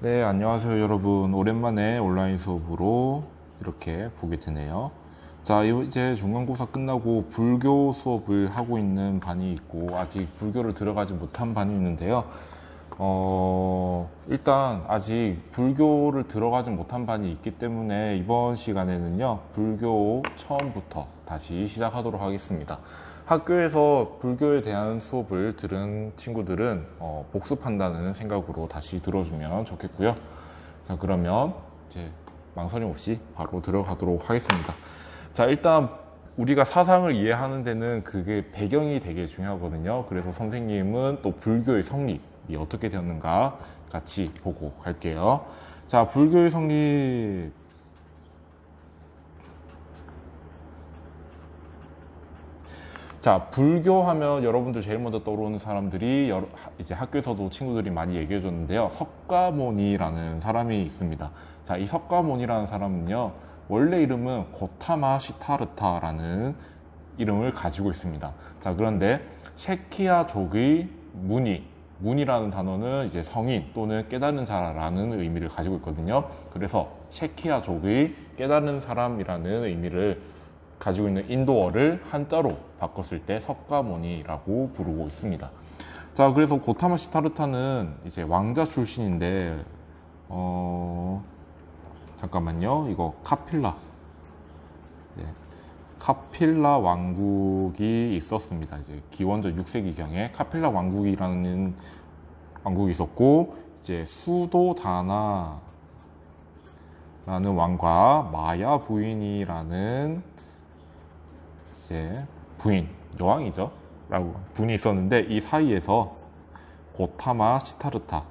네, 안녕하세요, 여러분. 오랜만에 온라인 수업으로 이렇게 보게 되네요. 자, 이제 중간고사 끝나고 불교 수업을 하고 있는 반이 있고, 아직 불교를 들어가지 못한 반이 있는데요. 일단 아직 불교를 들어가지 못한 반이 있기 때문에 이번 시간에는요, 불교 처음부터 다시 시작하도록 하겠습니다. 학교에서 불교에 대한 수업을 들은 친구들은 복습한다는 생각으로 다시 들어주면 좋겠고요. 자, 그러면 이제 망설임 없이 바로 들어가도록 하겠습니다. 자, 일단 우리가 사상을 이해하는 데는 그게 배경이 되게 중요하거든요. 그래서 선생님은 또 불교의 성립이 어떻게 되었는가 같이 보고 갈게요. 자, 불교의 성립. 자, 불교하면 여러분들 제일 먼저 떠오르는 사람들이 이제 학교에서도 친구들이 많이 얘기해 줬는데요. 석가모니라는 사람이 있습니다. 자, 이 석가모니라는 사람은요, 원래 이름은 고타마 시타르타라는 이름을 가지고 있습니다. 자, 그런데 셰키아족의 문이라는 단어는 이제 성인 또는 깨달은 자라는 의미를 가지고 있거든요. 그래서 셰키아족의 깨달은 사람이라는 의미를 가지고 있는 인도어를 한자로 바꿨을 때 석가모니라고 부르고 있습니다. 자, 그래서 고타마 시타르타는 이제 왕자 출신인데, 잠깐만요. 이거 카필라. 네. 카필라 왕국이 있었습니다. 이제 기원전 6세기경에 카필라 왕국이라는 왕국이 있었고, 이제 수도다나라는 왕과 마야 부인이라는 이제 부인, 여왕이죠. 라고 분이 있었는데, 이 사이에서 고타마 시타르타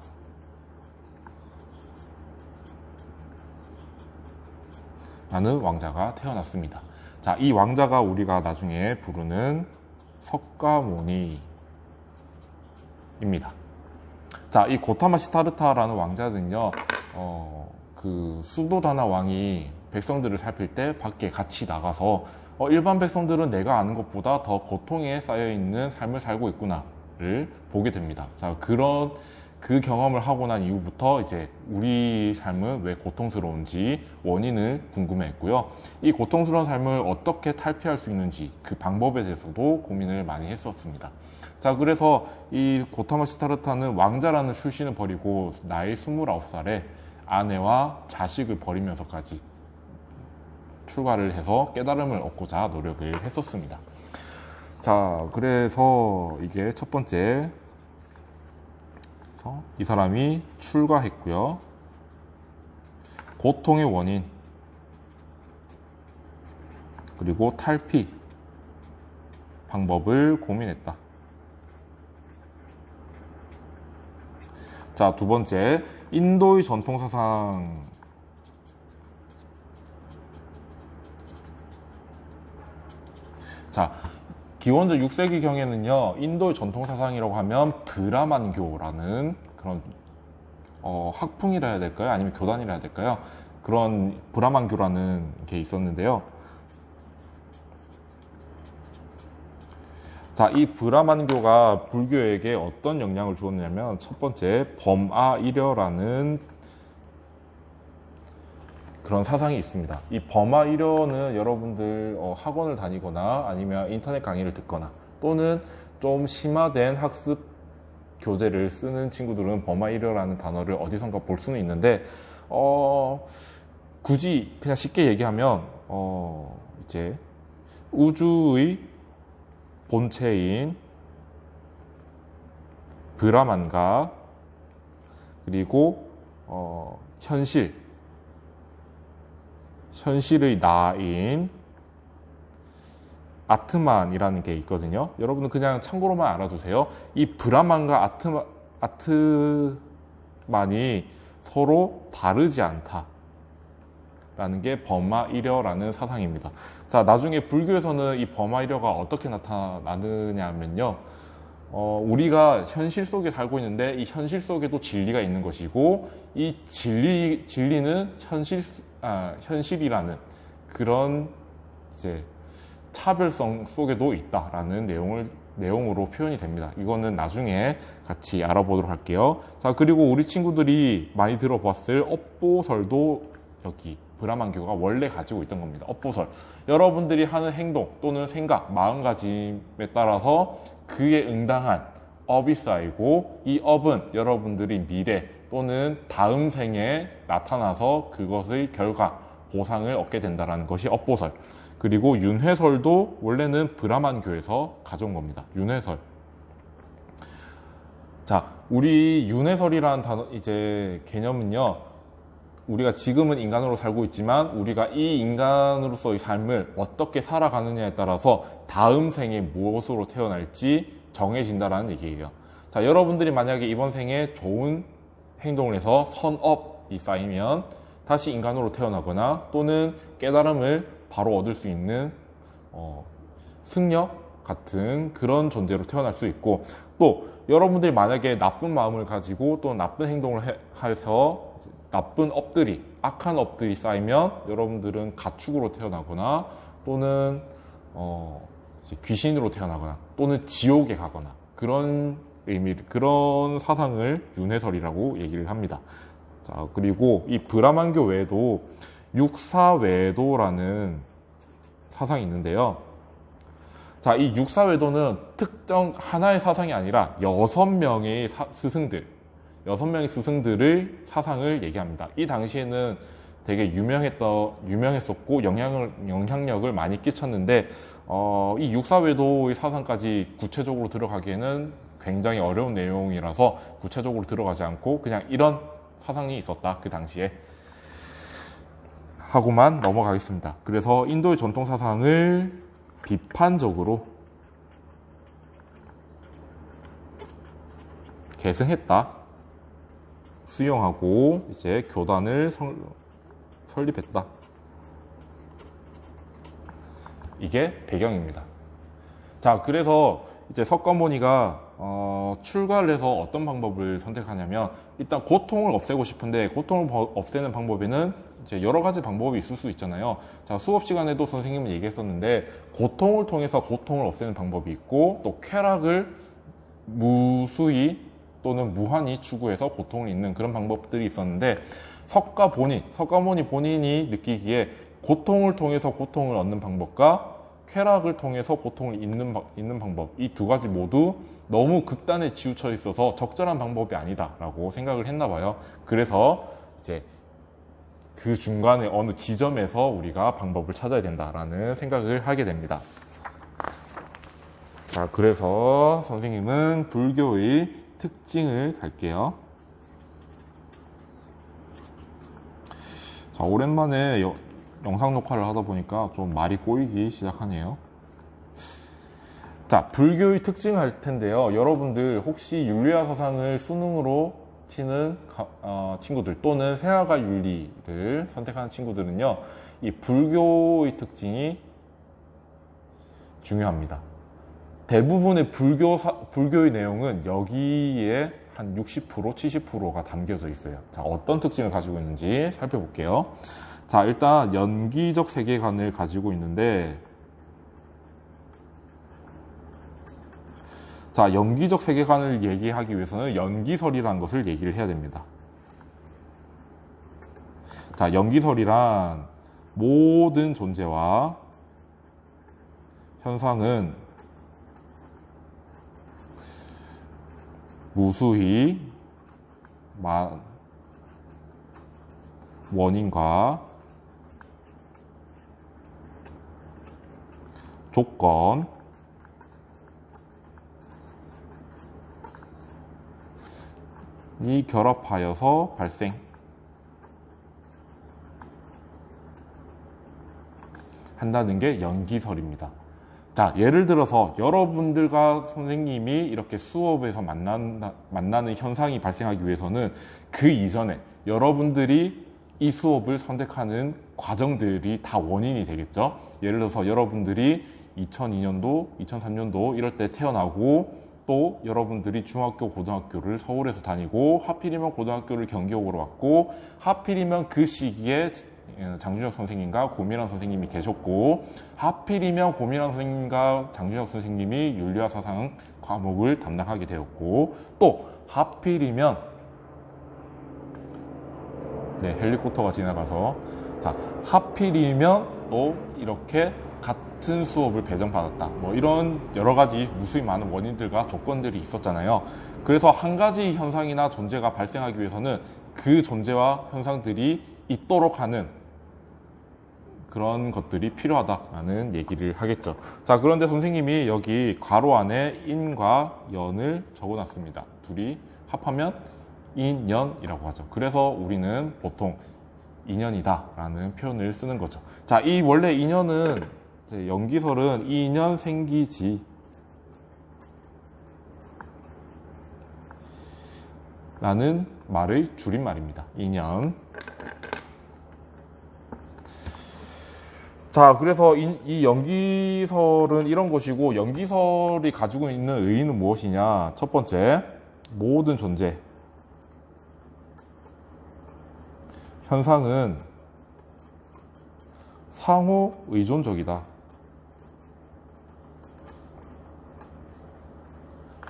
라는 왕자가 태어났습니다. 자, 이 왕자가 우리가 나중에 부르는 석가모니입니다. 자, 이 고타마 시타르타라는 왕자는요, 그 수도다나 왕이 백성들을 살필 때 밖에 같이 나가서 일반 백성들은 내가 아는 것보다 더 고통에 쌓여 있는 삶을 살고 있구나를 보게 됩니다. 자, 그 경험을 하고 난 이후부터 이제 우리 삶은 왜 고통스러운지 원인을 궁금해했고요. 이 고통스러운 삶을 어떻게 탈피할 수 있는지 그 방법에 대해서도 고민을 많이 했었습니다. 자, 그래서 이 고타마 시타르타는 왕자라는 출신을 버리고 나이 29살에 아내와 자식을 버리면서까지 출가를 해서 깨달음을 얻고자 노력을 했었습니다. 자, 그래서 이게 첫 번째, 이 사람이 출가했고요. 고통의 원인, 그리고 탈피 방법을 고민했다. 자, 두 번째, 인도의 전통사상. 자, 기원전 6세기경에는요, 인도의 전통사상이라고 하면 브라만교라는 그런 학풍이라 해야 될까요? 아니면 교단이라 해야 될까요? 그런 브라만교라는 게 있었는데요. 자, 이 브라만교가 불교에게 어떤 영향을 주었냐면, 첫 번째, 범아일여라는 그런 사상이 있습니다. 이 범아일여는 여러분들 학원을 다니거나 아니면 인터넷 강의를 듣거나 또는 좀 심화된 학습 교재를 쓰는 친구들은 범아일여라는 단어를 어디선가 볼 수는 있는데, 굳이 그냥 쉽게 얘기하면 이제 우주의 본체인 브라만과 그리고 현실의 나인 아트만이라는 게 있거든요. 여러분은 그냥 참고로만 알아두세요. 이 브라만과 아트만이 서로 다르지 않다라는 게 범아일여라는 사상입니다. 자, 나중에 불교에서는 이 범아일여가 어떻게 나타나느냐면요. 우리가 현실 속에 살고 있는데 이 현실 속에도 진리가 있는 것이고, 이 진리는 현실이라는 그런 이제 차별성 속에도 있다라는 내용을 내용으로 표현이 됩니다. 이거는 나중에 같이 알아보도록 할게요. 자, 그리고 우리 친구들이 많이 들어봤을 업보설도 여기 브라만교가 원래 가지고 있던 겁니다. 업보설. 여러분들이 하는 행동 또는 생각, 마음가짐에 따라서 그에 응당한 업이 쌓이고, 이 업은 여러분들이 미래 또는 다음 생에 나타나서 그것의 결과, 보상을 얻게 된다는 것이 업보설. 그리고 윤회설도 원래는 브라만교에서 가져온 겁니다. 윤회설. 자, 우리 윤회설이라는 단어, 이제 개념은요, 우리가 지금은 인간으로 살고 있지만 우리가 이 인간으로서의 삶을 어떻게 살아가느냐에 따라서 다음 생에 무엇으로 태어날지 정해진다라는 얘기예요. 자, 여러분들이 만약에 이번 생에 좋은 행동을 해서 선업이 쌓이면 다시 인간으로 태어나거나 또는 깨달음을 바로 얻을 수 있는 승려 같은 그런 존재로 태어날 수 있고, 또 여러분들이 만약에 나쁜 마음을 가지고 또 나쁜 행동을 해서 나쁜 업들이, 악한 업들이 쌓이면 여러분들은 가축으로 태어나거나 또는 귀신으로 태어나거나 또는 지옥에 가거나, 그런 그런 사상을 윤회설이라고 얘기를 합니다. 자, 그리고 이 브라만교 외에도 육사외도라는 사상이 있는데요. 자, 이 육사외도는 특정 하나의 사상이 아니라 6명의 스승들의 사상을 얘기합니다. 이 당시에는 되게 유명했었고 영향력을 많이 끼쳤는데, 이 육사외도의 사상까지 구체적으로 들어가기에는 굉장히 어려운 내용이라서 구체적으로 들어가지 않고 그냥 이런 사상이 있었다, 그 당시에 하고만 넘어가겠습니다. 그래서 인도의 전통 사상을 비판적으로 계승했다, 수용하고 이제 교단을 설립했다. 이게 배경입니다. 자, 그래서 이제 석가모니가 출가를 해서 어떤 방법을 선택하냐면, 일단 고통을 없애고 싶은데 고통을 없애는 방법에는 이제 여러 가지 방법이 있을 수 있잖아요. 자, 수업 시간에도 선생님은 얘기했었는데, 고통을 통해서 고통을 없애는 방법이 있고, 또 쾌락을 무수히 또는 무한히 추구해서 고통을 잊는 그런 방법들이 있었는데, 석가모니 본인이 느끼기에 고통을 통해서 고통을 얻는 방법과 쾌락을 통해서 고통을 잊는 방법, 이 두 가지 모두 너무 극단에 치우쳐 있어서 적절한 방법이 아니다라고 생각을 했나 봐요. 그래서 이제 그 중간에 어느 지점에서 우리가 방법을 찾아야 된다라는 생각을 하게 됩니다. 자, 그래서 선생님은 불교의 특징을 갈게요. 자, 오랜만에 영상 녹화를 하다 보니까 좀 말이 꼬이기 시작하네요. 자, 불교의 특징을 할 텐데요. 여러분들 혹시 윤리화 사상을 수능으로 치는 친구들 또는 세아가 윤리를 선택하는 친구들은요, 이 불교의 특징이 중요합니다. 대부분의 불교의 내용은 여기에 한 60%, 70%가 담겨져 있어요. 자, 어떤 특징을 가지고 있는지 살펴볼게요. 자, 일단 연기적 세계관을 가지고 있는데, 자, 연기적 세계관을 얘기하기 위해서는 연기설이라는 것을 얘기를 해야 됩니다. 자, 연기설이란 모든 존재와 현상은 무수히 원인과 조건이 결합하여서 발생한다는 게 연기설입니다. 자, 예를 들어서 여러분들과 선생님이 이렇게 수업에서 만나는 현상이 발생하기 위해서는 그 이전에 여러분들이 이 수업을 선택하는 과정들이 다 원인이 되겠죠. 예를 들어서 여러분들이 2002년도, 2003년도 이럴 때 태어나고, 또 여러분들이 중학교, 고등학교를 서울에서 다니고, 하필이면 고등학교를 경기역으로 왔고, 하필이면 그 시기에 장준혁 선생님과 고미란 선생님이 계셨고, 하필이면 고미란 선생님과 장준혁 선생님이 윤리와 사상 과목을 담당하게 되었고, 또 하필이면 헬리콥터가 지나가서, 자, 하필이면 또 이렇게 같은 수업을 배정받았다. 뭐 이런 여러 가지 무수히 많은 원인들과 조건들이 있었잖아요. 그래서 한 가지 현상이나 존재가 발생하기 위해서는 그 존재와 현상들이 있도록 하는 그런 것들이 필요하다라는 얘기를 하겠죠. 자, 그런데 선생님이 여기 괄호 안에 인과 연을 적어놨습니다. 둘이 합하면 인연이라고 하죠. 그래서 우리는 보통 인연이다라는 표현을 쓰는 거죠. 자, 이 원래 인연은 연기설은 인연 생기지 라는 말의 줄임말입니다. 인연. 자, 그래서 이 연기설은 이런 것이고, 연기설이 가지고 있는 의의는 무엇이냐? 첫 번째, 모든 존재, 현상은 상호 의존적이다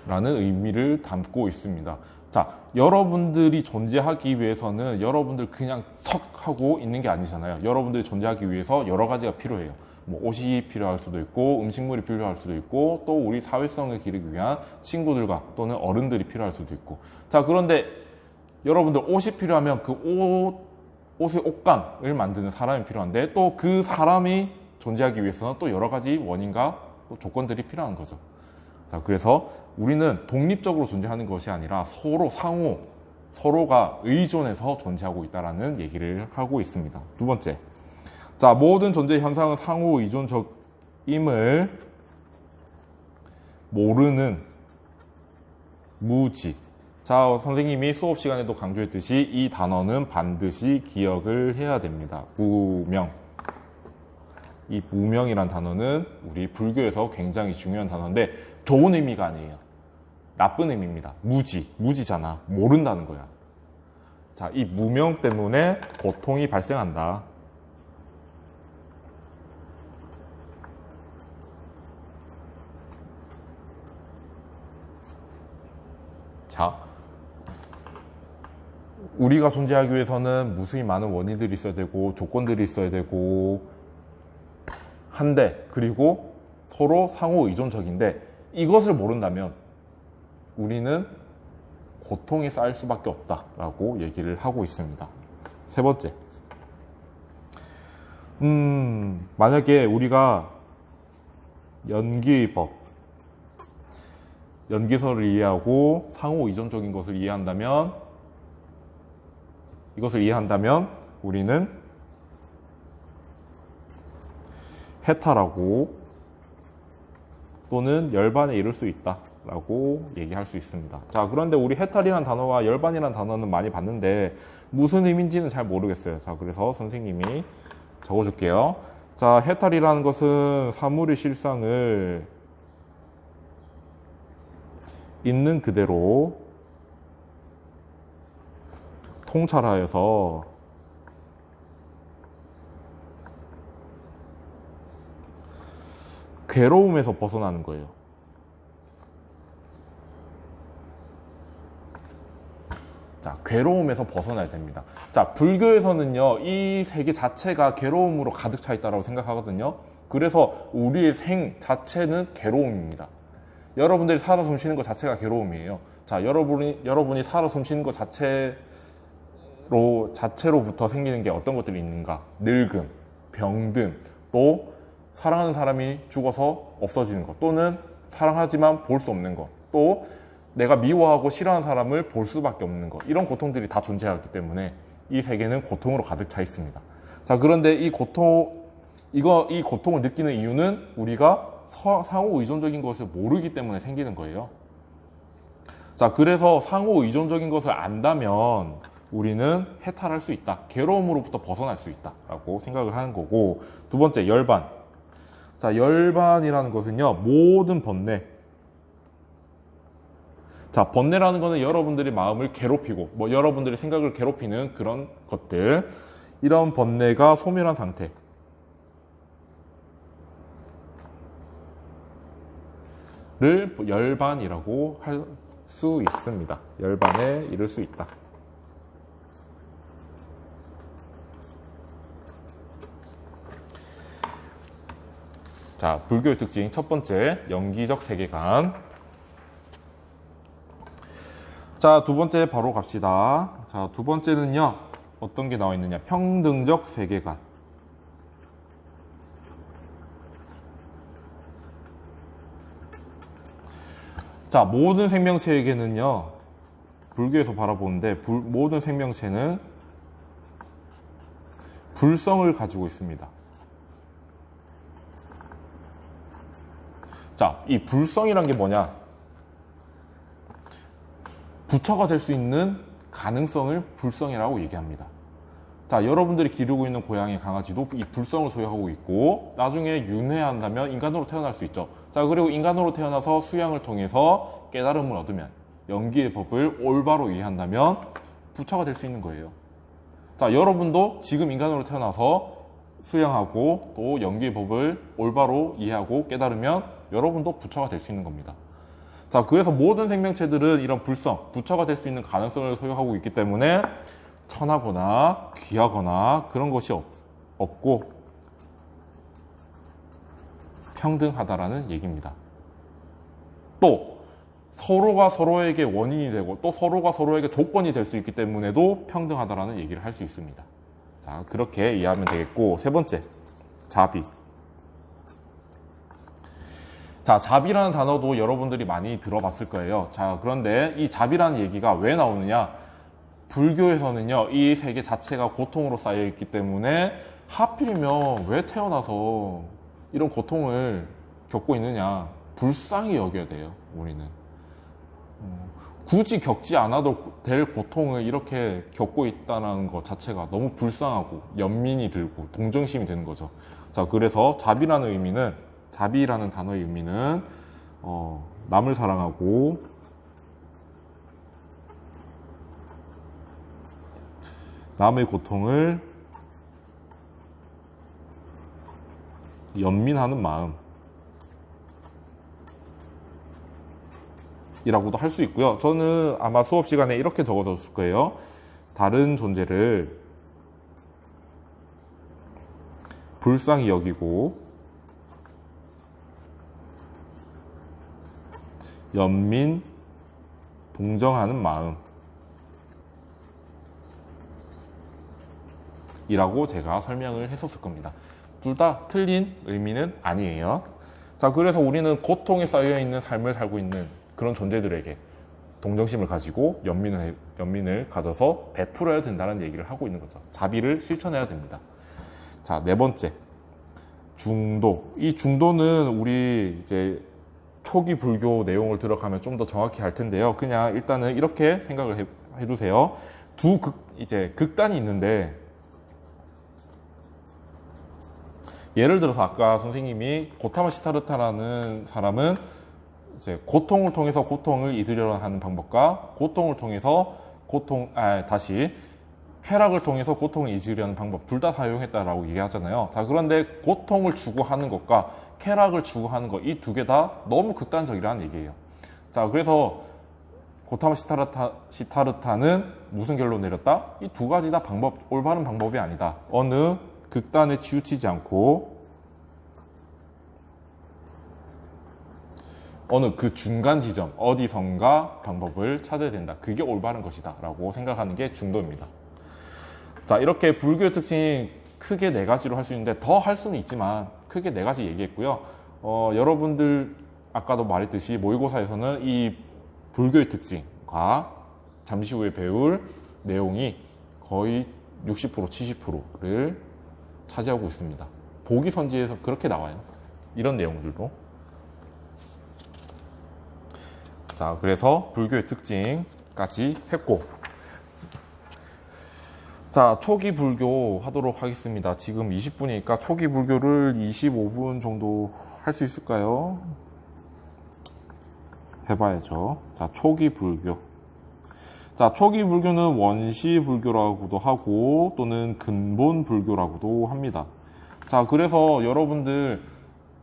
라는 의미를 담고 있습니다. 자, 여러분들이 존재하기 위해서는 여러분들 그냥 턱 하고 있는 게 아니잖아요. 여러분들이 존재하기 위해서 여러 가지가 필요해요. 뭐 옷이 필요할 수도 있고, 음식물이 필요할 수도 있고, 또 우리 사회성을 기르기 위한 친구들과 또는 어른들이 필요할 수도 있고. 자, 그런데 여러분들 옷이 필요하면 그 옷의 옷감을 만드는 사람이 필요한데, 또 그 사람이 존재하기 위해서는 또 여러 가지 원인과 또 조건들이 필요한 거죠. 자, 그래서 우리는 독립적으로 존재하는 것이 아니라 서로가 의존해서 존재하고 있다는 얘기를 하고 있습니다. 두 번째, 자, 모든 존재 현상은 상호 의존적임을 모르는 무지. 자, 선생님이 수업 시간에도 강조했듯이 이 단어는 반드시 기억을 해야 됩니다. 무명. 이 무명이란 단어는 우리 불교에서 굉장히 중요한 단어인데 좋은 의미가 아니에요. 나쁜 의미입니다. 무지잖아. 모른다는 거야. 자, 이 무명 때문에 고통이 발생한다. 자, 우리가 존재하기 위해서는 무수히 많은 원인들이 있어야 되고 조건들이 있어야 되고 한데, 그리고 서로 상호 의존적인데, 이것을 모른다면 우리는 고통이 쌓일 수밖에 없다라고 얘기를 하고 있습니다. 세 번째, 만약에 우리가 연기의 법, 연기설을 이해하고 상호 의존적인 것을 이것을 이해한다면 우리는 해탈하고 또는 열반에 이를 수 있다라고 얘기할 수 있습니다. 자, 그런데 우리 해탈이라는 단어와 열반이라는 단어는 많이 봤는데 무슨 의미인지는 잘 모르겠어요. 자, 그래서 선생님이 적어줄게요. 자, 해탈이라는 것은 사물의 실상을 있는 그대로 통찰하여서 괴로움에서 벗어나는 거예요. 자, 괴로움에서 벗어나야 됩니다. 자, 불교에서는요, 이 세계 자체가 괴로움으로 가득 차 있다고 생각하거든요. 그래서 우리의 생 자체는 괴로움입니다. 여러분들이 살아 숨쉬는 것 자체가 괴로움이에요. 자, 여러분이 살아 숨쉬는 것 자체로부터 생기는 게 어떤 것들이 있는가? 늙음, 병듦, 또 사랑하는 사람이 죽어서 없어지는 것, 또는 사랑하지만 볼 수 없는 것, 또 내가 미워하고 싫어하는 사람을 볼 수밖에 없는 것, 이런 고통들이 다 존재하기 때문에 이 세계는 고통으로 가득 차 있습니다. 자, 그런데 이 고통을 느끼는 이유는 우리가 상호 의존적인 것을 모르기 때문에 생기는 거예요. 자, 그래서 상호 의존적인 것을 안다면 우리는 해탈할 수 있다. 괴로움으로부터 벗어날 수 있다라고 생각을 하는 거고, 두 번째, 열반. 자, 열반이라는 것은요, 모든 번뇌. 자, 번뇌라는 것은 여러분들의 마음을 괴롭히고, 여러분들의 생각을 괴롭히는 그런 것들. 이런 번뇌가 소멸한 상태를 열반이라고 할 수 있습니다. 열반에 이를 수 있다. 자, 불교의 특징 첫 번째, 연기적 세계관. 자, 두 번째 바로 갑시다. 자, 두 번째는요, 어떤 게 나와 있느냐? 평등적 세계관. 자, 모든 생명체에게는요, 불교에서 바라보는데, 모든 생명체는 불성을 가지고 있습니다. 자, 이 불성이란 게 뭐냐? 부처가 될 수 있는 가능성을 불성이라고 얘기합니다. 자, 여러분들이 기르고 있는 고양이, 강아지도 이 불성을 소유하고 있고, 나중에 윤회한다면 인간으로 태어날 수 있죠. 자, 그리고 인간으로 태어나서 수양을 통해서 깨달음을 얻으면, 연기의 법을 올바로 이해한다면 부처가 될 수 있는 거예요. 자, 여러분도 지금 인간으로 태어나서 수양하고 또 연기의 법을 올바로 이해하고 깨달으면 여러분도 부처가 될 수 있는 겁니다. 자, 그래서 모든 생명체들은 이런 불성, 부처가 될 수 있는 가능성을 소유하고 있기 때문에 천하거나 귀하거나 그런 것이 없고 평등하다라는 얘기입니다. 또 서로가 서로에게 원인이 되고 또 서로가 서로에게 조건이 될 수 있기 때문에도 평등하다라는 얘기를 할 수 있습니다. 자, 그렇게 이해하면 되겠고, 세 번째, 자비. 자, 자비라는 단어도 여러분들이 많이 들어봤을 거예요. 자, 그런데 이 자비라는 얘기가 왜 나오느냐? 불교에서는요, 이 세계 자체가 고통으로 쌓여 있기 때문에 하필이면 왜 태어나서 이런 고통을 겪고 있느냐? 불쌍히 여겨야 돼요, 우리는. 굳이 겪지 않아도 될 고통을 이렇게 겪고 있다는 것 자체가 너무 불쌍하고 연민이 들고 동정심이 되는 거죠. 자, 그래서 자비라는 단어의 의미는 남을 사랑하고 남의 고통을 연민하는 마음 이라고도 할 수 있고요. 저는 아마 수업 시간에 이렇게 적어줬을 거예요. 다른 존재를 불쌍히 여기고 연민, 동정하는 마음 이라고 제가 설명을 했었을 겁니다. 둘 다 틀린 의미는 아니에요. 자, 그래서 우리는 고통에 쌓여있는 삶을 살고 있는 그런 존재들에게 동정심을 가지고 연민을 가져서 베풀어야 된다는 얘기를 하고 있는 거죠. 자비를 실천해야 됩니다. 자, 네 번째, 중도. 이 중도는 우리 이제 초기 불교 내용을 들어가면 좀 더 정확히 할 텐데요. 그냥 일단은 이렇게 생각을 해두세요. 극단이 있는데, 예를 들어서 아까 선생님이 고타마 시타르타라는 사람은 이제 고통을 통해서 고통을 잊으려 하는 방법과 쾌락을 통해서 고통을 잊으려는 방법 둘 다 사용했다라고 얘기하잖아요. 자, 그런데 고통을 추구하는 것과 쾌락을 추구하는 것 이 두 개 다 너무 극단적이라는 얘기예요. 자, 그래서 고타마 시타르타는 무슨 결론 내렸다? 이 두 가지 다 올바른 방법이 아니다. 어느 극단에 치우치지 않고 어느 그 중간 지점 어디선가 방법을 찾아야 된다. 그게 올바른 것이다 라고 생각하는 게 중도입니다. 자, 이렇게 불교의 특징이 크게 네 가지로 할 수 있는데 더 할 수는 있지만 크게 네 가지 얘기했고요. 여러분들 아까도 말했듯이 모의고사에서는 이 불교의 특징과 잠시 후에 배울 내용이 거의 60% 70%를 차지하고 있습니다. 보기 선지에서 그렇게 나와요. 이런 내용들도. 자, 그래서 불교의 특징까지 했고, 자, 초기 불교 하도록 하겠습니다. 지금 20분이니까 초기 불교를 25분 정도 할 수 있을까요? 해봐야죠. 자, 초기 불교. 자, 초기 불교는 원시 불교라고도 하고 또는 근본 불교라고도 합니다. 자, 그래서 여러분들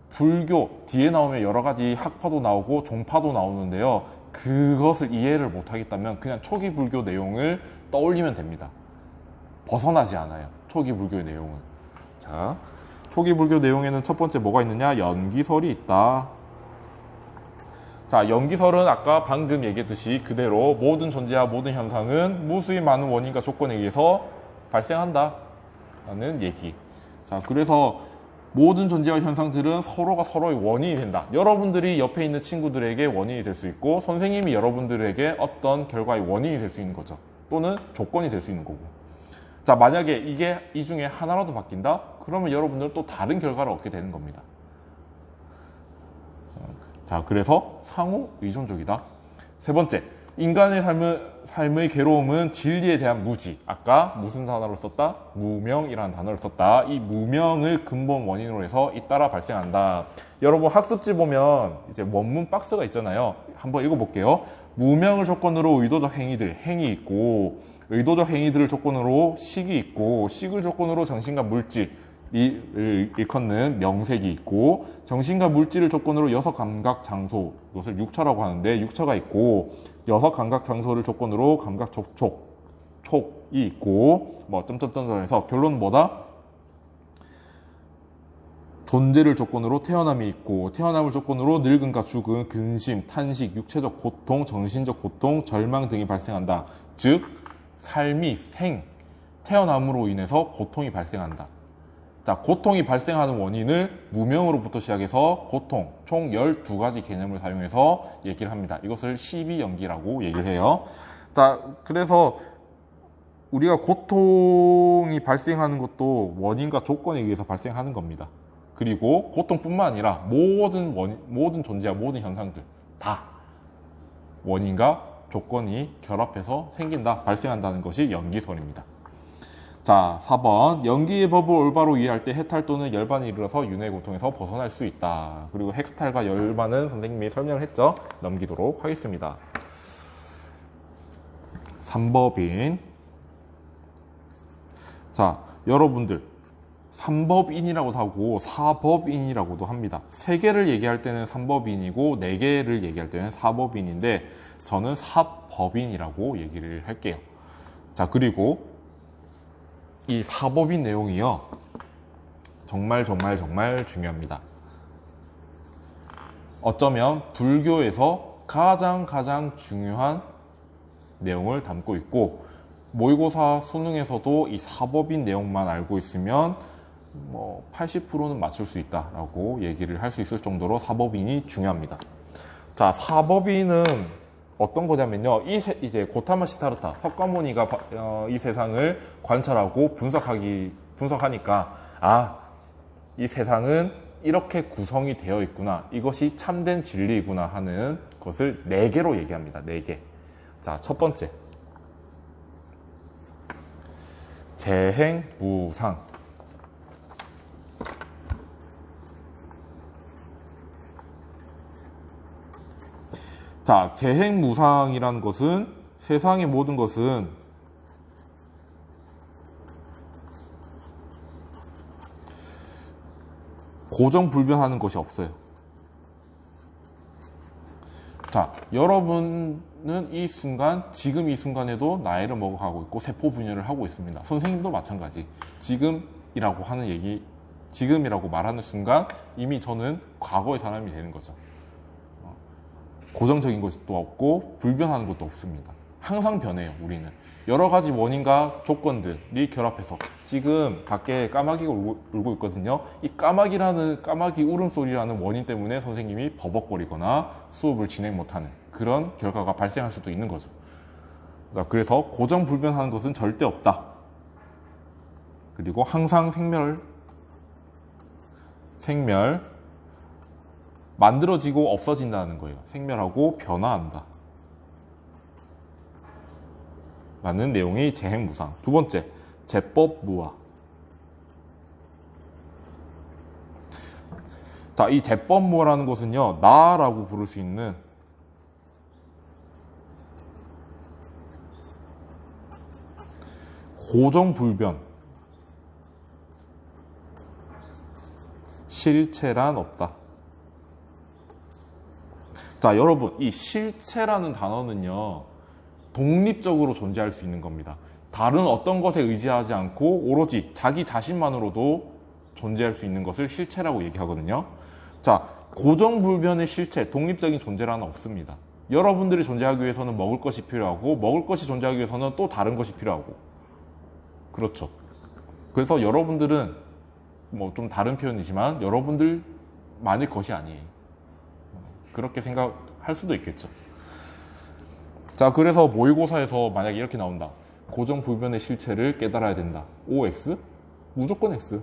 불교 뒤에 나오면 여러 가지 학파도 나오고 종파도 나오는데요. 그것을 이해를 못하겠다면 그냥 초기 불교 내용을 떠올리면 됩니다. 벗어나지 않아요. 초기 불교의 내용은. 자, 초기 불교 내용에는 첫 번째 뭐가 있느냐? 연기설이 있다. 자, 연기설은 아까 방금 얘기했듯이 그대로 모든 존재와 모든 현상은 무수히 많은 원인과 조건에 의해서 발생한다 라는 얘기. 자, 그래서 모든 존재와 현상들은 서로가 서로의 원인이 된다. 여러분들이 옆에 있는 친구들에게 원인이 될 수 있고 선생님이 여러분들에게 어떤 결과의 원인이 될 수 있는 거죠. 또는 조건이 될 수 있는 거고. 자, 만약에 이게 이 중에 하나라도 바뀐다? 그러면 여러분들은 또 다른 결과를 얻게 되는 겁니다. 자, 그래서 상호 의존적이다. 세 번째, 인간의 삶의 괴로움은 진리에 대한 무지. 아까 무슨 단어를 썼다? 무명이라는 단어를 썼다. 이 무명을 근본 원인으로 해서 잇따라 발생한다. 여러분 학습지 보면 이제 원문 박스가 있잖아요. 한번 읽어볼게요. 무명을 조건으로 의도적 행위들, 행위 있고, 의도적 행위들을 조건으로 식이 있고, 식을 조건으로 정신과 물질, 일컫는 명색이 있고, 정신과 물질을 조건으로 여섯 감각 장소, 이것을 육처라고 하는데 육처가 있고, 여섯 감각 장소를 조건으로 감각 촉이 있고, 뭐 점점점점해서 결론은 뭐다? 존재를 조건으로 태어남이 있고, 태어남을 조건으로 늙음과 죽음, 근심, 탄식, 육체적 고통, 정신적 고통, 절망 등이 발생한다. 즉 삶이 태어남으로 인해서 고통이 발생한다. 자, 고통이 발생하는 원인을 무명으로부터 시작해서 고통, 총 12가지 개념을 사용해서 얘기를 합니다. 이것을 12연기라고 얘기를 해요. 자, 그래서 우리가 고통이 발생하는 것도 원인과 조건에 의해서 발생하는 겁니다. 그리고 고통뿐만 아니라 모든 존재와 모든 현상들 다 원인과 조건이 결합해서 생긴다, 발생한다는 것이 연기설입니다. 자, 4번. 연기의 법을 올바로 이해할 때 해탈 또는 열반이 이르러서 윤회 고통에서 벗어날 수 있다. 그리고 해탈과 열반은 선생님이 설명을 했죠. 넘기도록 하겠습니다. 3법인. 자, 여러분들 3법인이라고도 하고 4법인이라고도 합니다. 3개를 얘기할 때는 3법인이고 4개를 얘기할 때는 4법인인데 저는 4법인이라고 얘기를 할게요. 자, 그리고 이 4법인 내용이요, 정말 중요합니다. 어쩌면 불교에서 가장 중요한 내용을 담고 있고, 모의고사 수능에서도 이 4법인 내용만 알고 있으면 뭐 80%는 맞출 수 있다라고 얘기를 할 수 있을 정도로 4법인이 중요합니다. 자, 4법인은 어떤 거냐면요, 이제 고타마 시타르타 석가모니가 이 세상을 관찰하고 분석하니까 이 세상은 이렇게 구성이 되어 있구나, 이것이 참된 진리이구나 하는 것을 4개로 얘기합니다. 4개. 자, 첫 번째, 재행무상. 자, 재행무상이라는 것은 세상의 모든 것은 고정불변하는 것이 없어요. 자, 여러분은 이 순간, 지금 이 순간에도 나이를 먹어가고 있고 세포 분열을 하고 있습니다. 선생님도 마찬가지. 지금이라고 하는 얘기, 지금이라고 말하는 순간 이미 저는 과거의 사람이 되는 거죠. 고정적인 것도 없고 불변하는 것도 없습니다. 항상 변해요. 우리는 여러 가지 원인과 조건들이 결합해서 지금 밖에 까마귀가 울고 있거든요. 이 까마귀 울음소리라는 원인 때문에 선생님이 버벅거리거나 수업을 진행 못하는 그런 결과가 발생할 수도 있는 거죠. 자, 그래서 고정불변하는 것은 절대 없다. 그리고 항상 생멸 만들어지고 없어진다는 거예요. 생멸하고 변화한다 라는 내용이 재행무상. 두 번째, 제법무화. 자, 이 제법무화라는 것은요, 나라고 부를 수 있는 고정불변, 실체란 없다. 자, 여러분, 이 실체라는 단어는요, 독립적으로 존재할 수 있는 겁니다. 다른 어떤 것에 의지하지 않고 오로지 자기 자신만으로도 존재할 수 있는 것을 실체라고 얘기하거든요. 자, 고정불변의 실체, 독립적인 존재라는 없습니다. 여러분들이 존재하기 위해서는 먹을 것이 필요하고, 먹을 것이 존재하기 위해서는 또 다른 것이 필요하고. 그렇죠. 그래서 여러분들은 뭐 좀 다른 표현이지만 여러분들만의 것이 아니에요. 그렇게 생각할 수도 있겠죠. 자, 그래서 모의고사에서 만약에 이렇게 나온다. 고정불변의 실체를 깨달아야 된다. OX? 무조건 X.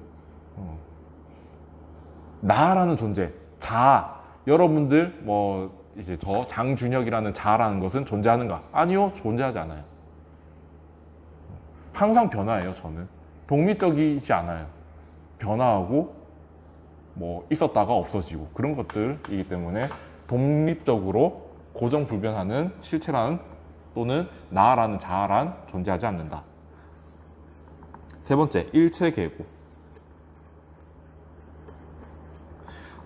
나라는 존재, 자, 여러분들 뭐 이제 저 장준혁이라는 자라는 것은 존재하는가? 아니요, 존재하지 않아요. 항상 변화해요. 저는 독립적이지 않아요. 변화하고 뭐 있었다가 없어지고 그런 것들이기 때문에 독립적으로 고정불변하는 실체라는 또는 나라는 자아란 존재하지 않는다. 세 번째, 일체계고.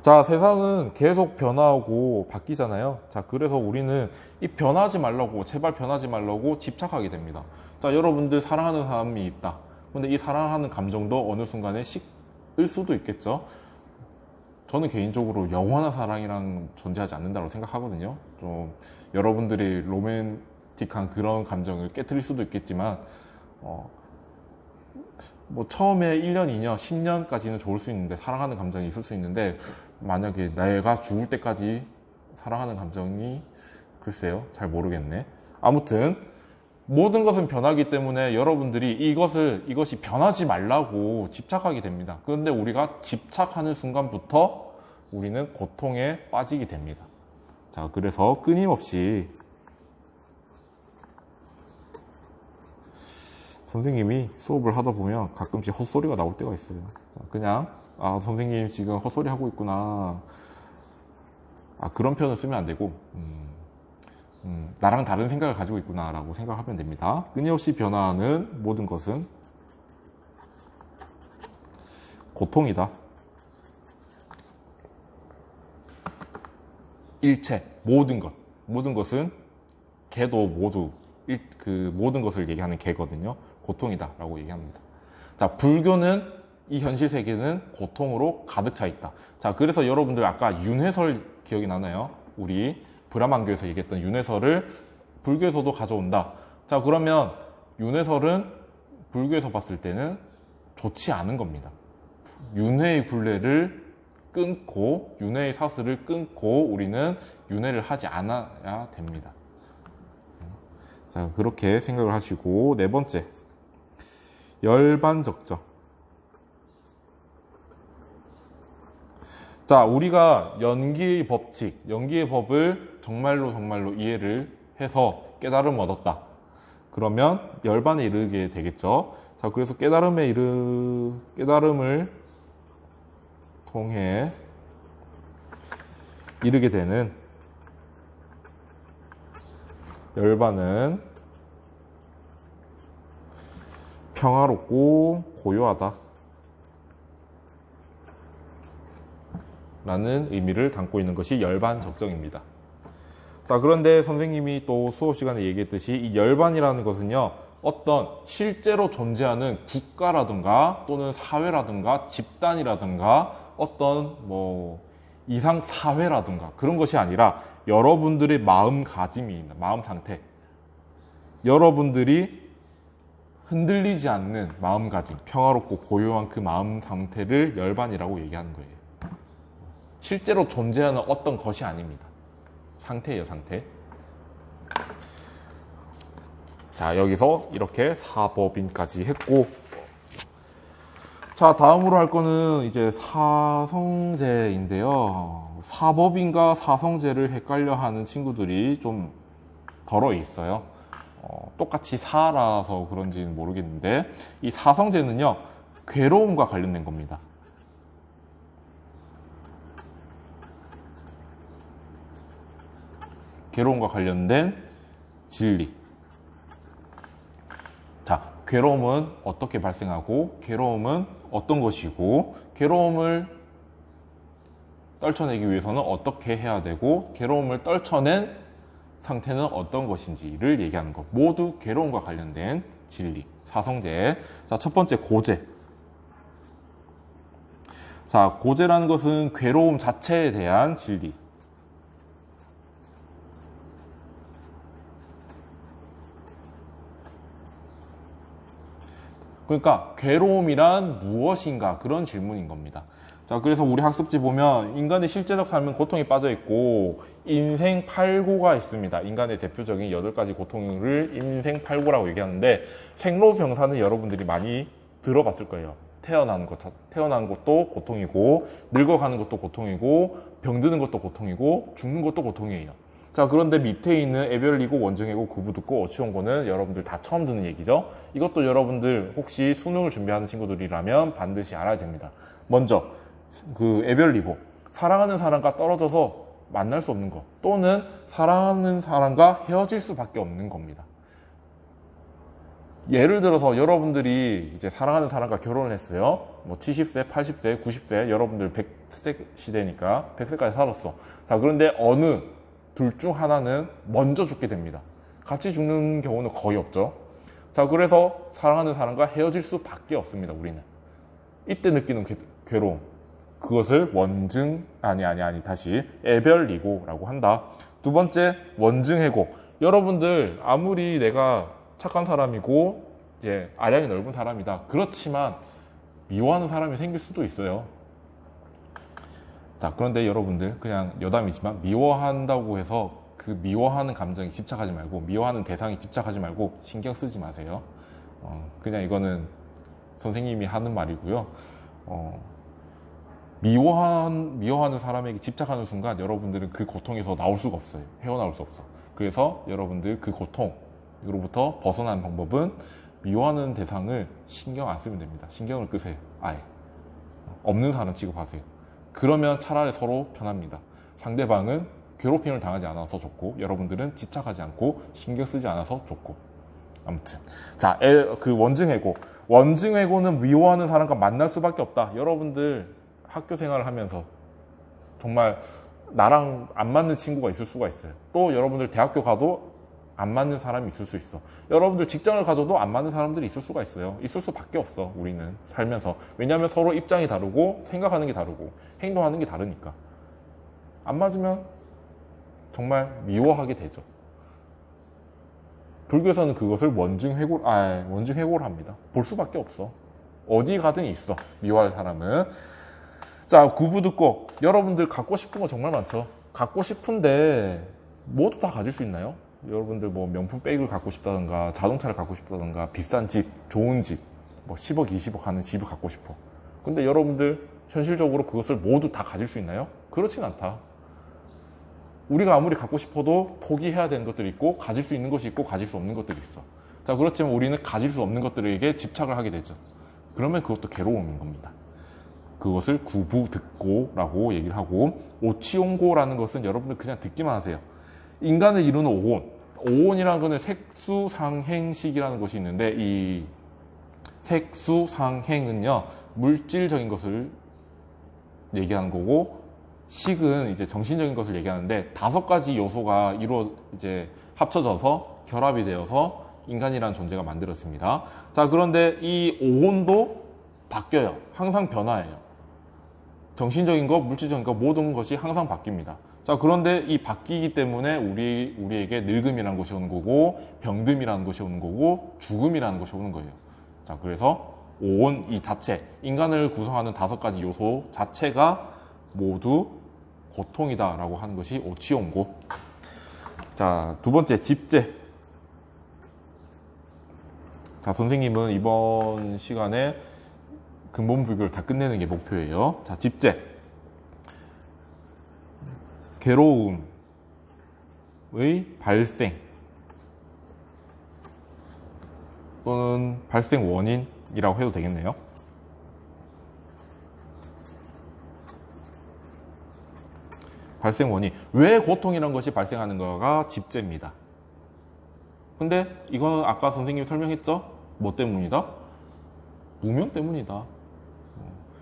자, 세상은 계속 변화하고 바뀌잖아요. 자, 그래서 우리는 이 변하지 말라고, 제발 변하지 말라고 집착하게 됩니다. 자, 여러분들 사랑하는 사람이 있다. 근데 이 사랑하는 감정도 어느 순간에 식을 수도 있겠죠. 저는 개인적으로 영원한 사랑이란 존재하지 않는다고 생각하거든요. 좀 여러분들이 로맨틱한 그런 감정을 깨트릴 수도 있겠지만 뭐 처음에 1년, 2년, 10년까지는 좋을 수 있는데 사랑하는 감정이 있을 수 있는데 만약에 내가 죽을 때까지 사랑하는 감정이 글쎄요, 잘 모르겠네. 아무튼 모든 것은 변하기 때문에 여러분들이 이것이 변하지 말라고 집착하게 됩니다. 그런데 우리가 집착하는 순간부터 우리는 고통에 빠지게 됩니다. 자, 그래서 끊임없이 선생님이 수업을 하다 보면 가끔씩 헛소리가 나올 때가 있어요. 그냥 선생님 지금 헛소리 하고 있구나. 그런 표현을 쓰면 안 되고 나랑 다른 생각을 가지고 있구나 라고 생각하면 됩니다. 끊임없이 변화하는 모든 것은 고통이다. 일체, 모든 것은 개도 모두 그 모든 것을 얘기하는 개거든요. 고통이다 라고 얘기합니다. 자, 불교는 이 현실 세계는 고통으로 가득 차 있다. 자, 그래서 여러분들 아까 윤회설 기억이 나나요? 우리 브라만교에서 얘기했던 윤회설을 불교에서도 가져온다. 자, 그러면 윤회설은 불교에서 봤을 때는 좋지 않은 겁니다. 윤회의 굴레를 끊고 윤회의 사슬을 끊고 우리는 윤회를 하지 않아야 됩니다. 자, 그렇게 생각을 하시고, 네 번째, 열반적정. 자, 우리가 연기의 법칙, 연기의 법을 정말로 이해를 해서 깨달음을 얻었다. 그러면 열반에 이르게 되겠죠. 자, 그래서 깨달음을 통해 이르게 되는 열반은 평화롭고 고요하다 라는 의미를 담고 있는 것이 열반적정입니다. 자, 그런데 선생님이 또 수업 시간에 얘기했듯이 이 열반이라는 것은요, 어떤 실제로 존재하는 국가라든가 또는 사회라든가 집단이라든가 어떤 뭐 이상 사회라든가 그런 것이 아니라 여러분들의 마음가짐이 있는 마음 상태, 여러분들이 흔들리지 않는 마음가짐, 평화롭고 고요한 그 마음 상태를 열반이라고 얘기하는 거예요. 실제로 존재하는 어떤 것이 아닙니다. 상태예요, 상태. 자, 여기서 이렇게 사법인까지 했고, 자, 다음으로 할 거는 이제 사성제인데요. 사법인과 사성제를 헷갈려 하는 친구들이 좀 덜어 있어요. 똑같이 사라서 그런지는 모르겠는데, 이 사성제는요, 괴로움과 관련된 겁니다. 괴로움과 관련된 진리. 자, 괴로움은 어떻게 발생하고 괴로움은 어떤 것이고 괴로움을 떨쳐내기 위해서는 어떻게 해야 되고 괴로움을 떨쳐낸 상태는 어떤 것인지를 얘기하는 것. 모두 괴로움과 관련된 진리, 사성제. 자, 첫 번째 고제. 자, 고제라는 것은 괴로움 자체에 대한 진리. 그러니까 괴로움이란 무엇인가 그런 질문인 겁니다. 자, 그래서 우리 학습지 보면 인간의 실제적 삶은 고통에 빠져 있고 인생 8고가 있습니다. 인간의 대표적인 8가지 고통을 인생 8고라고 얘기하는데 생로병사는 여러분들이 많이 들어봤을 거예요. 태어나는 것도 고통이고 늙어가는 것도 고통이고 병드는 것도 고통이고 죽는 것도 고통이에요. 자, 그런데 밑에 있는 애별리고 원증해고 구부듣고 어치원고는 여러분들 다 처음 듣는 얘기죠. 이것도 여러분들 혹시 수능을 준비하는 친구들이라면 반드시 알아야 됩니다. 먼저 그 애별리고 사랑하는 사람과 떨어져서 만날 수 없는 것 또는 사랑하는 사람과 헤어질 수밖에 없는 겁니다. 예를 들어서 여러분들이 이제 사랑하는 사람과 결혼을 했어요. 뭐 70세, 80세, 90세, 여러분들 100세 시대니까 100세까지 살았어. 자, 그런데 어느 둘 중 하나는 먼저 죽게 됩니다. 같이 죽는 경우는 거의 없죠. 자, 그래서 사랑하는 사람과 헤어질 수밖에 없습니다. 우리는 이때 느끼는 괴로움, 그것을 다시 애별리고라고 한다. 두 번째, 원증해고. 여러분들 아무리 내가 착한 사람이고 이제 아량이 넓은 사람이다, 그렇지만 미워하는 사람이 생길 수도 있어요. 자, 그런데 여러분들 그냥 여담이지만 미워한다고 해서 그 미워하는 감정에 집착하지 말고 미워하는 대상에 집착하지 말고 신경 쓰지 마세요. 그냥 이거는 선생님이 하는 말이고요. 미워하는 사람에게 집착하는 순간 여러분들은 그 고통에서 나올 수가 없어요. 헤어나올 수 없어. 그래서 여러분들 그 고통으로부터 벗어나는 방법은 미워하는 대상을 신경 안 쓰면 됩니다. 신경을 끄세요. 아예 없는 사람 취급하세요. 그러면 차라리 서로 편합니다. 상대방은 괴롭힘을 당하지 않아서 좋고 여러분들은 집착하지 않고 신경 쓰지 않아서 좋고. 아무튼 자, 그 원증해고는 미워하는 사람과 만날 수밖에 없다. 여러분들 학교 생활을 하면서 정말 나랑 안 맞는 친구가 있을 수가 있어요. 또 여러분들 대학교 가도 안 맞는 사람이 있을 수 있어. 여러분들 직장을 가져도 안 맞는 사람들이 있을 수가 있어요. 있을 수밖에 없어. 우리는 살면서. 왜냐하면 서로 입장이 다르고 생각하는 게 다르고 행동하는 게 다르니까. 안 맞으면 정말 미워하게 되죠. 불교에서는 그것을 원증해고를 합니다. 볼 수밖에 없어. 어디 가든 있어, 미워할 사람은. 자, 구부듣고. 여러분들 갖고 싶은 거 정말 많죠. 갖고 싶은데 모두 다 가질 수 있나요? 여러분들 뭐 명품 백을 갖고 싶다던가 자동차를 갖고 싶다던가 비싼 집, 좋은 집, 뭐 10억, 20억 하는 집을 갖고 싶어. 근데 여러분들 현실적으로 그것을 모두 다 가질 수 있나요? 그렇진 않다. 우리가 아무리 갖고 싶어도 포기해야 되는 것들이 있고 가질 수 있는 것이 있고 가질 수 없는 것들이 있어. 자, 그렇지만 우리는 가질 수 없는 것들에게 집착을 하게 되죠. 그러면 그것도 괴로움인 겁니다. 그것을 구부듣고라고 얘기를 하고, 오치용고라는 것은 여러분들 그냥 듣기만 하세요. 인간을 이루는 오온이라는 것은 색수상행식이라는 것이 있는데, 이 색수상행은요 물질적인 것을 얘기하는 거고, 식은 이제 정신적인 것을 얘기하는데 5가지 요소가 이제 합쳐져서 결합이 되어서 인간이라는 존재가 만들어집니다. 자, 그런데 이 오온도 바뀌어요. 항상 변화해요. 정신적인 것, 물질적인 것, 모든 것이 항상 바뀝니다. 자, 그런데 이 바뀌기 때문에 우리에게 늙음이라는 것이 오는 거고, 병듦이라는 것이 오는 거고, 죽음이라는 것이 오는 거예요. 자, 그래서 오온 이 자체, 인간을 구성하는 5가지 요소 자체가 모두 고통이다라고 하는 것이 오치용고. 자, 두 번째, 집제. 자, 선생님은 이번 시간에 근본불교를 다 끝내는 게 목표예요. 자, 집제. 괴로움의 발생 또는 발생 원인이라고 해도 되겠네요. 발생 원인. 왜 고통이라는 것이 발생하는가가 집제입니다. 근데 이거는 아까 선생님이 설명했죠? 뭐 때문이다? 무명 때문이다.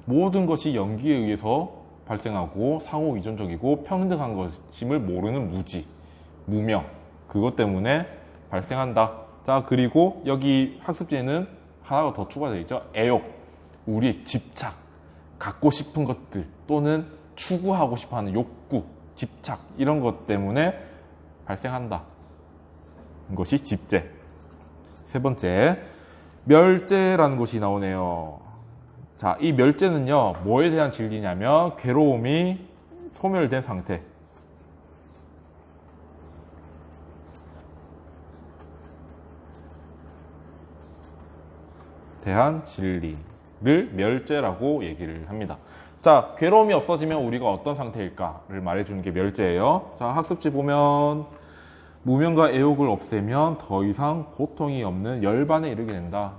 모든 것이 연기에 의해서 발생하고 상호 이존적이고 평등한 것임을 모르는 무지, 무명, 그것 때문에 발생한다. 자, 그리고 여기 학습지에는 하나가 더 추가되어 있죠. 애욕, 우리의 집착, 갖고 싶은 것들 또는 추구하고 싶어하는 욕구, 집착 이런 것 때문에 발생한다. 이것이 집재. 세 번째, 멸재라는 것이 나오네요. 자, 이 멸재는요, 뭐에 대한 진리냐면 괴로움이 소멸된 상태. 대한 진리를 멸재라고 얘기를 합니다. 자, 괴로움이 없어지면 우리가 어떤 상태일까를 말해주는 게 멸재예요. 자, 학습지 보면 무명과 애욕을 없애면 더 이상 고통이 없는 열반에 이르게 된다.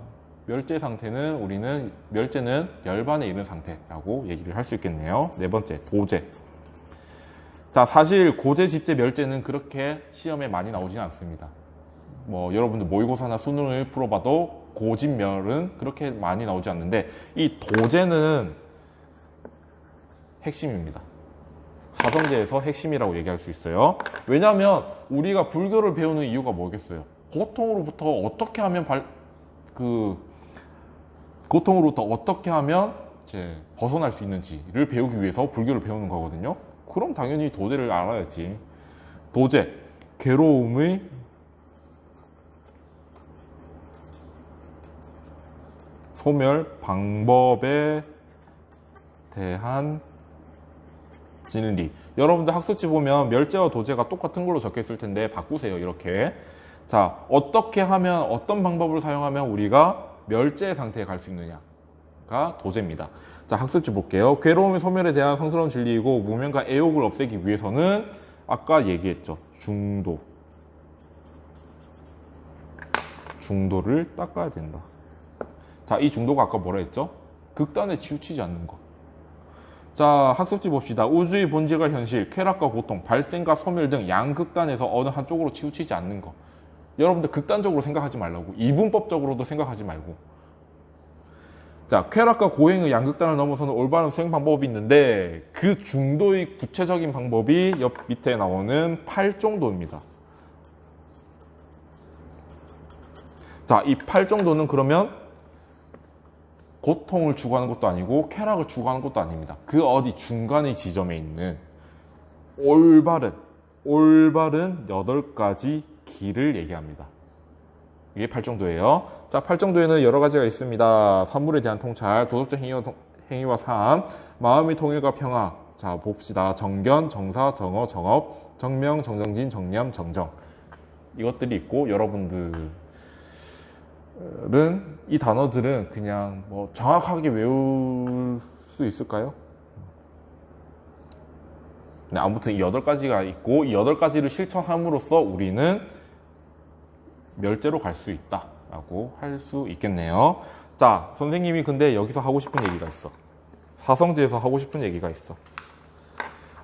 멸재 상태는 멸재는 열반에 이른 상태라고 얘기를 할 수 있겠네요. 네 번째, 도재. 자, 사실 고재, 집재, 멸재는 그렇게 시험에 많이 나오지는 않습니다. 뭐 여러분들 모의고사나 수능을 풀어봐도 고집멸은 그렇게 많이 나오지 않는데 이 도재는 핵심입니다. 사성제에서 핵심이라고 얘기할 수 있어요. 왜냐하면 우리가 불교를 배우는 이유가 뭐겠어요? 고통으로부터 어떻게 하면 고통으로부터 어떻게 하면 이제 벗어날 수 있는지를 배우기 위해서 불교를 배우는 거거든요. 그럼 당연히 도재를 알아야지. 도재, 괴로움의 소멸 방법에 대한 진리. 여러분들 학습지 보면 멸재와 도재가 똑같은 걸로 적혀 있을 텐데 바꾸세요. 이렇게. 자, 어떻게 하면 어떤 방법을 사용하면 우리가 멸재 상태에 갈 수 있느냐가 도재입니다. 자, 학습지 볼게요. 괴로움의 소멸에 대한 성스러운 진리이고 무명과 애욕을 없애기 위해서는 아까 얘기했죠. 중도를 닦아야 된다. 자, 이 중도가 아까 뭐라 했죠? 극단에 치우치지 않는 것. 자, 학습지 봅시다. 우주의 본질과 현실, 쾌락과 고통, 발생과 소멸 등 양극단에서 어느 한쪽으로 치우치지 않는 것. 여러분들 극단적으로 생각하지 말라고. 이분법적으로도 생각하지 말고. 자, 쾌락과 고행의 양극단을 넘어서는 올바른 수행 방법이 있는데 그 중도의 구체적인 방법이 옆 밑에 나오는 8정도입니다. 자, 이 8정도는 그러면 고통을 추구하는 것도 아니고 쾌락을 추구하는 것도 아닙니다. 그 어디 중간의 지점에 있는 올바른 8가지 길을 얘기합니다. 이게 8정도예요. 자, 8정도에는 여러 가지가 있습니다. 산물에 대한 통찰, 도덕적 행위와 삶, 마음의 통일과 평화. 자, 봅시다. 정견, 정사, 정어, 정업, 정명, 정정진, 정념, 정정. 이것들이 있고 여러분들 이 단어들은 그냥 뭐 정확하게 외울 수 있을까요? 네, 아무튼 이 8가지가 있고 이 8가지를 실천함으로써 우리는 멸재로 갈 수 있다라고 할 수 있겠네요. 자, 선생님이 근데 여기서 하고 싶은 얘기가 있어. 사성제에서 하고 싶은 얘기가 있어.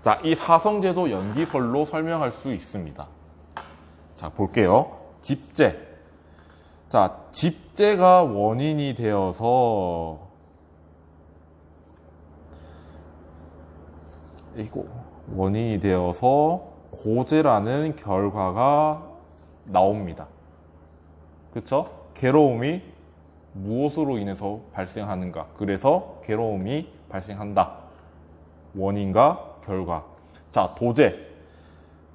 자, 이 사성제도 연기설로 설명할 수 있습니다. 자, 볼게요. 집재. 자, 집재가 원인이 되어서 고재라는 결과가 나옵니다. 그쵸? 괴로움이 무엇으로 인해서 발생하는가? 그래서 괴로움이 발생한다. 원인과 결과. 자, 도재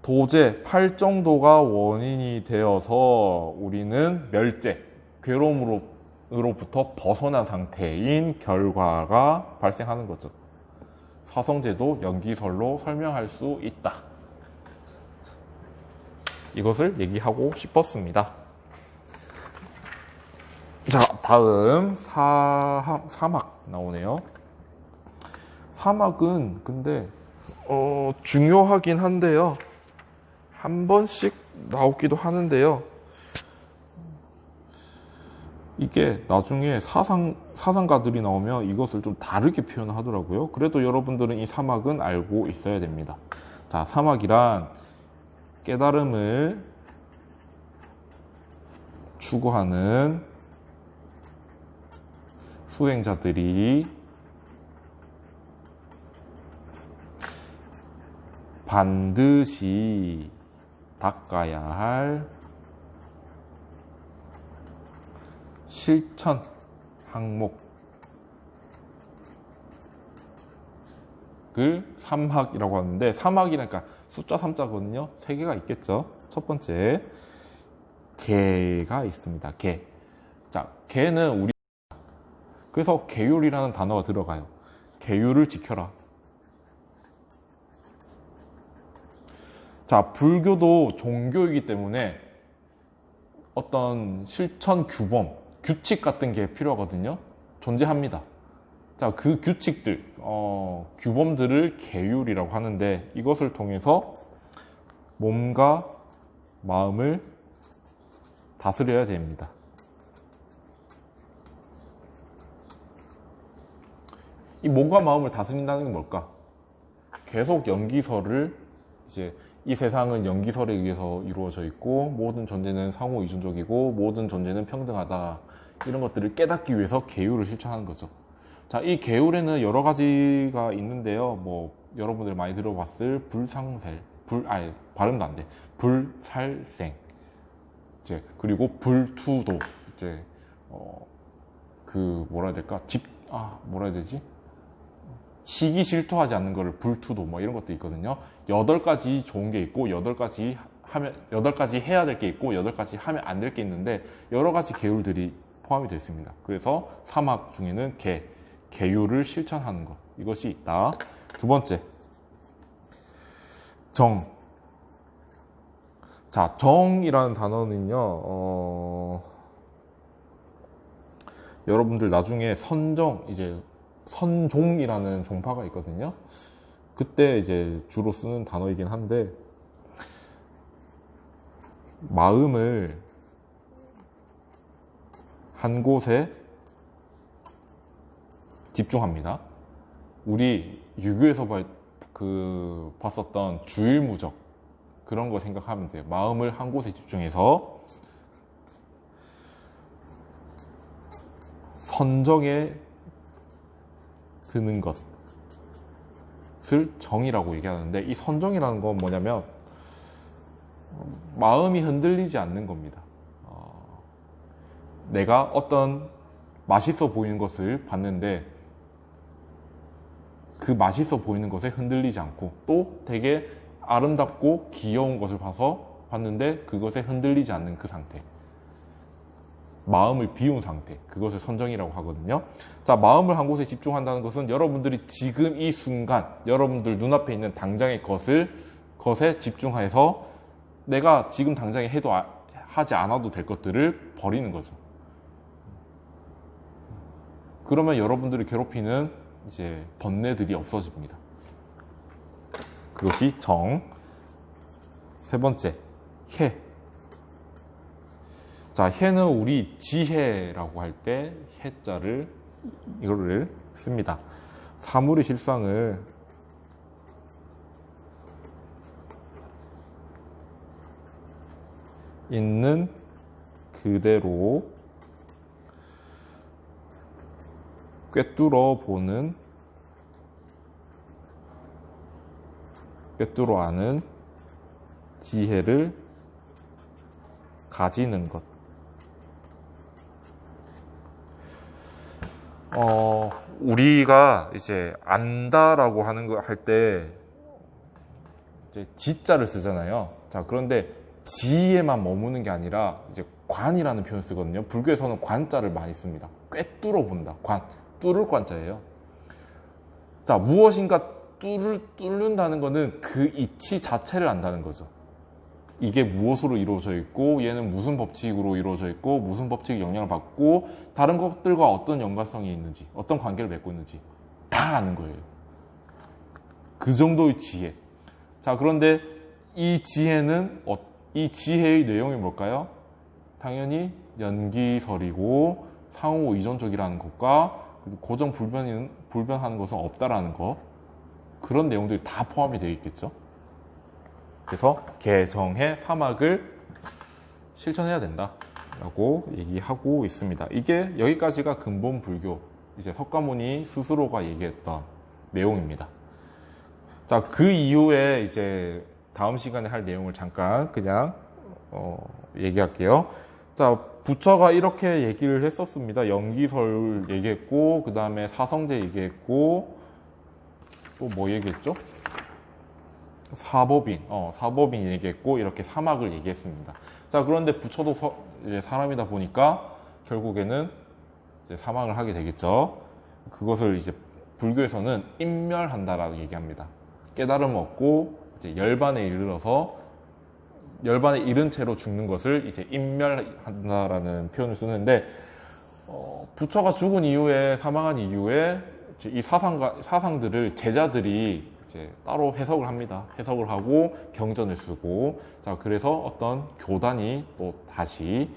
8정도가 원인이 되어서 우리는 멸재, 괴로움으로부터 벗어난 상태인 결과가 발생하는 거죠. 사성제도 연기설로 설명할 수 있다. 이것을 얘기하고 싶었습니다. 자, 다음 사막 나오네요. 사막은 근데 중요하긴 한데요. 한 번씩 나오기도 하는데요. 이게 나중에 사상가들이 나오면 이것을 좀 다르게 표현하더라고요. 그래도 여러분들은 이 사막은 알고 있어야 됩니다. 자, 사막이란 깨달음을 추구하는 수행자들이 반드시 닦아야 할 실천 항목을 삼학이라고 하는데, 삼학이니까 숫자 3자거든요. 3개가 있겠죠. 첫 번째, 계가 있습니다. 계. 자, 계는 우리, 그래서 계율이라는 단어가 들어가요. 계율을 지켜라. 자, 불교도 종교이기 때문에 어떤 실천 규범, 규칙 같은 게 필요하거든요. 존재합니다. 자, 그 규칙들, 규범들을 계율이라고 하는데, 이것을 통해서 몸과 마음을 다스려야 됩니다. 이 몸과 마음을 다스린다는 게 뭘까? 계속 연기설을, 이제 이 세상은 연기설에 의해서 이루어져 있고, 모든 존재는 상호 이존적이고, 모든 존재는 평등하다, 이런 것들을 깨닫기 위해서 계율을 실천하는 거죠. 자, 이 계율에는 여러 가지가 있는데요. 뭐 여러분들 많이 들어봤을 불상생, 발음도 안 돼. 불살생, 이제 그리고 불투도, 이제 뭐라 해야 될까? 뭐라 해야 되지? 시기 질투하지 않는 거를 불투도, 뭐 이런 것도 있거든요. 8가지 좋은 게 있고, 8가지 해야 될 게 있고, 8가지 하면 안 될 게 있는데, 여러 가지 계율들이 포함이 되어 있습니다. 그래서 삼학 중에는 계율을 실천하는 것, 이것이 있다. 두 번째, 정. 자, 정이라는 단어는요, 여러분들 나중에 선종이라는 종파가 있거든요. 그때 이제 주로 쓰는 단어이긴 한데, 마음을 한 곳에 집중합니다. 우리 유교에서 봤었던 주일무적, 그런 거 생각하면 돼요. 마음을 한 곳에 집중해서 선정에 드는 것을 정이라고 얘기하는데, 이 선정이라는 건 뭐냐면 마음이 흔들리지 않는 겁니다. 내가 어떤 맛있어 보이는 것을 봤는데 그 맛있어 보이는 것에 흔들리지 않고, 또 되게 아름답고 귀여운 것을 봤는데 그것에 흔들리지 않는 그 상태, 마음을 비운 상태, 그것을 선정이라고 하거든요. 자, 마음을 한 곳에 집중한다는 것은 여러분들이 지금 이 순간 여러분들 눈앞에 있는 당장의 것에 집중해서 내가 지금 당장에 하지 않아도 될 것들을 버리는 거죠. 그러면 여러분들이 괴롭히는 이제 번뇌들이 없어집니다. 그것이 정. 세 번째, 해. 자, 해는 우리 지혜라고 할 때 해자를, 이거를 씁니다. 사물의 실상을 있는 그대로 꿰뚫어 아는 지혜를 가지는 것. 우리가 이제 안다라고 하는 거 할 때 이제 지자를 쓰잖아요. 자, 그런데 지에만 머무는 게 아니라 이제 관이라는 표현을 쓰거든요. 불교에서는 관자를 많이 씁니다. 꿰뚫어 본다. 뚫을 관자예요. 자, 무엇인가 뚫는다는 거는 그 이치 자체를 안다는 거죠. 이게 무엇으로 이루어져 있고, 얘는 무슨 법칙으로 이루어져 있고, 무슨 법칙의 영향을 받고, 다른 것들과 어떤 연관성이 있는지, 어떤 관계를 맺고 있는지 다 아는 거예요. 그 정도의 지혜. 자, 그런데 이 지혜의 내용이 뭘까요? 당연히 연기설이고 상호 이존적이라는 것과, 그리고 고정 불변하는 것은 없다라는 것, 그런 내용들이 다 포함이 되어 있겠죠. 그래서 개정해 삼학을 실천해야 된다라고 얘기하고 있습니다. 이게 여기까지가 근본 불교 이제 석가모니 스스로가 얘기했던 내용입니다. 자, 그 이후에 이제 다음 시간에 할 내용을 잠깐 그냥 얘기할게요. 자, 부처가 이렇게 얘기를 했었습니다. 연기설 얘기했고, 그 다음에 사성제 얘기했고, 또 뭐 얘기했죠? 사법인 얘기했고, 이렇게 사막을 얘기했습니다. 자, 그런데 부처도 이제 사람이다 보니까 결국에는 이제 사막을 하게 되겠죠. 그것을 이제 불교에서는 인멸한다라고 얘기합니다. 깨달음 얻고 이제 열반에 이르러서 열반에 이른 채로 죽는 것을 이제 인멸한다라는 표현을 쓰는데, 부처가 죽은 이후에, 사망한 이후에 이 사상들을 제자들이 이제 따로 해석을 합니다. 해석을 하고 경전을 쓰고, 자, 그래서 어떤 교단이 또 다시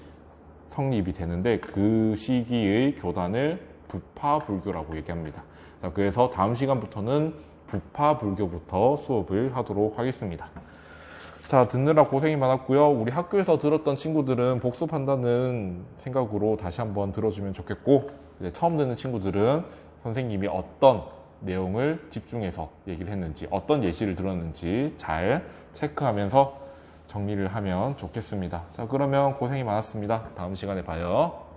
성립이 되는데, 그 시기의 교단을 부파불교라고 얘기합니다. 자, 그래서 다음 시간부터는 부파불교부터 수업을 하도록 하겠습니다. 자, 듣느라 고생이 많았고요. 우리 학교에서 들었던 친구들은 복습한다는 생각으로 다시 한번 들어주면 좋겠고, 이제 처음 듣는 친구들은 선생님이 어떤 내용을 집중해서 얘기를 했는지, 어떤 예시를 들었는지 잘 체크하면서 정리를 하면 좋겠습니다. 자, 그러면 고생이 많았습니다. 다음 시간에 봐요.